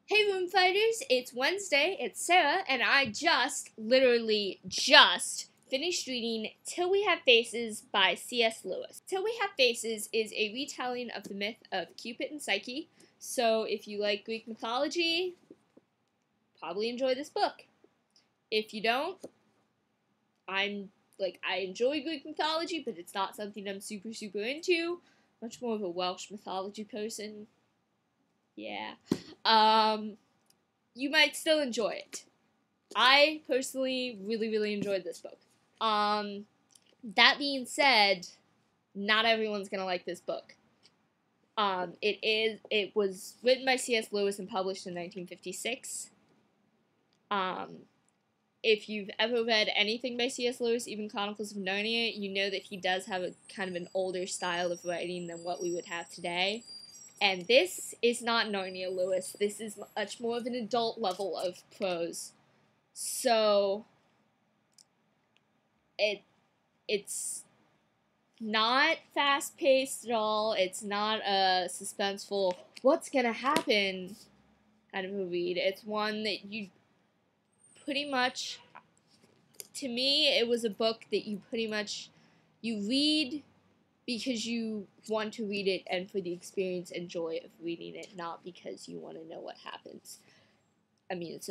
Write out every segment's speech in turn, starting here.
Hey Room Fighters, it's Wednesday, it's Sarah, and I literally just, finished reading Till We Have Faces by C.S. Lewis. Till We Have Faces is a retelling of the myth of Cupid and Psyche, so if you like Greek mythology, probably enjoy this book. If you don't, I enjoy Greek mythology, but it's not something I'm super into. Much more of a Welsh mythology person. Yeah. You might still enjoy it. I personally really enjoyed this book. That being said, not everyone's gonna like this book. It was written by C.S. Lewis and published in 1956. If you've ever read anything by C.S. Lewis, even Chronicles of Narnia, you know that he does have a kind of an older style of writing than what we would have today. And this is not Narnia Lewis. This is much more of an adult level of prose. So, it's not fast-paced at all. It's not a suspenseful, what's gonna happen kind of a read. It's one that you pretty much, to me, it was a book that you read because you want to read it and for the experience and joy of reading it, not because you want to know what happens. I mean, it's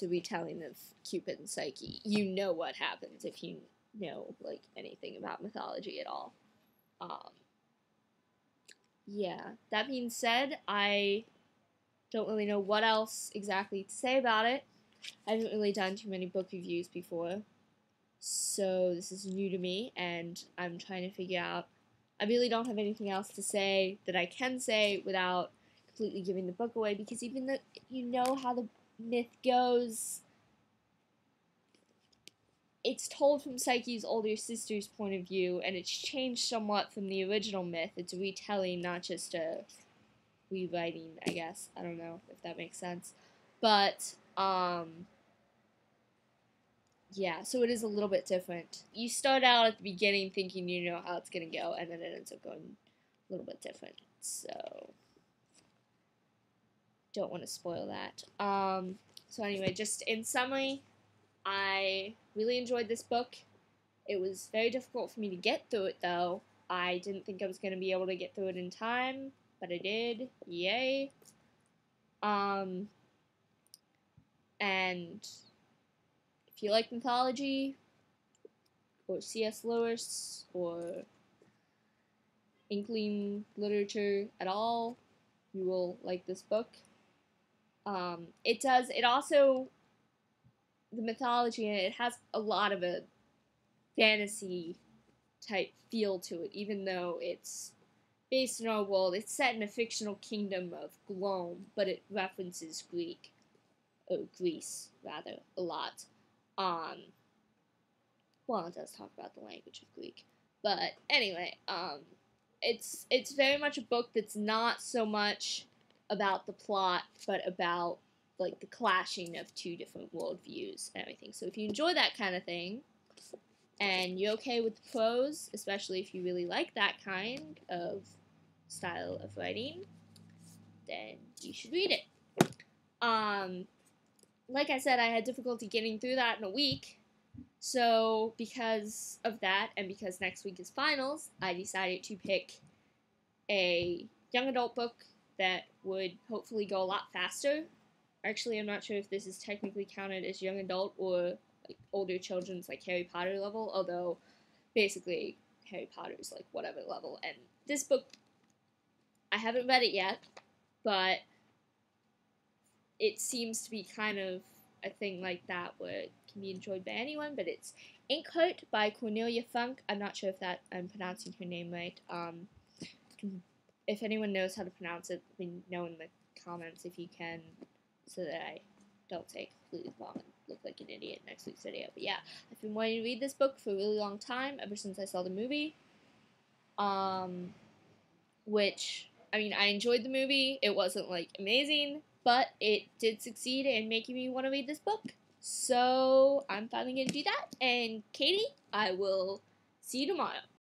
a retelling of Cupid and Psyche. You know what happens if you know, anything about mythology at all. Yeah, that being said, I don't really know what else exactly to say about it. I haven't really done too many book reviews before, so this is new to me, and I'm trying to figure out. I really don't have anything else to say that I can say without completely giving the book away, because even though you know how the myth goes, it's told from Psyche's older sister's point of view, and it's changed somewhat from the original myth. It's a retelling, not just a rewriting, I guess. I don't know if that makes sense. But, yeah, so it is a little bit different. You start out at the beginning thinking you know how it's going to go, and then it ends up going a little bit different. So, don't want to spoil that. So anyway, just in summary, I really enjoyed this book. It was very difficult for me to get through it, though. I didn't think I was going to be able to get through it in time, but I did. Yay. And if you like mythology, or C.S. Lewis, or Inkling literature at all, you will like this book. It also, the mythology in it has a lot of a fantasy type feel to it, even though it's based in our world. It's set in a fictional kingdom of Glome, but it references Greece, rather, a lot. Well, it does talk about the language of Greek. But anyway, it's very much a book that's not so much about the plot, but about the clashing of two different worldviews and everything. So if you enjoy that kind of thing, and you're okay with the prose, especially if you really like that kind of style of writing, then you should read it. Like I said, I had difficulty getting through that in a week. So because of that, and because next week is finals, I decided to pick a young adult book that would hopefully go a lot faster. Actually, I'm not sure if this is technically counted as young adult or older children's Harry Potter level, although basically Harry Potter is whatever level. And this book, I haven't read it yet, but it seems to be kind of a thing like that where it can be enjoyed by anyone. But it's Inkheart by Cornelia Funk. I'm not sure if I'm pronouncing her name right. If anyone knows how to pronounce it, let me know in the comments if you can, so that I don't say completely wrong and look like an idiot next week's video. But yeah, I've been wanting to read this book for a really long time, ever since I saw the movie. Which, I mean, I enjoyed the movie. It wasn't amazing, but it did succeed in making me want to read this book. So I'm finally going to do that. And Katie, I will see you tomorrow.